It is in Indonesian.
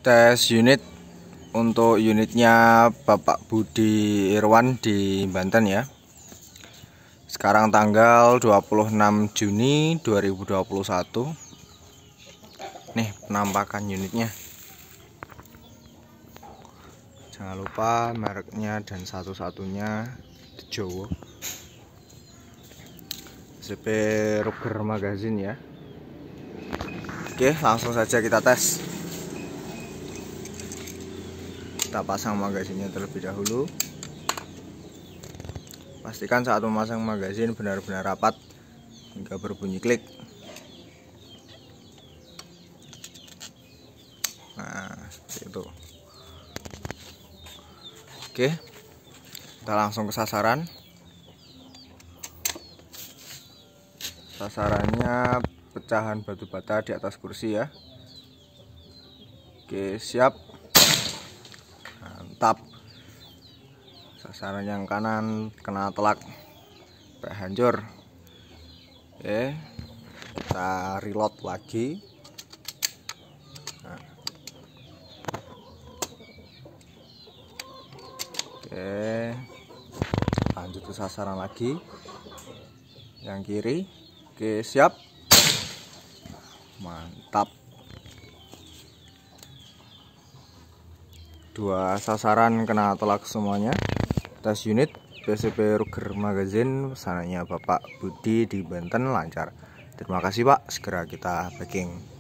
Tes unit untuk unitnya Bapak Budi Irwan di Banten ya. Sekarang tanggal 26 Juni 2021. Nih penampakan unitnya. Jangan lupa mereknya dan satu-satunya di Jawa. CP Ruger Magazine ya. Oke, langsung saja kita tes. Kita pasang magazinnya terlebih dahulu. Pastikan saat memasang magazin benar-benar rapat hingga berbunyi klik. Nah, seperti itu. Oke, kita langsung ke sasaran. Sasarannya pecahan batu bata di atas kursi ya. Oke, siap. Mantap. Sasaran yang kanan kena telak sampai hancur. Oke, kita reload lagi. Nah. Oke, lanjut ke sasaran lagi yang kiri. Oke, siap. Mantap. Dua sasaran kena telak semuanya. Tes unit PCP Ruger Magazine pesanannya Bapak Budi di Banten lancar. Terima kasih Pak, segera kita packing.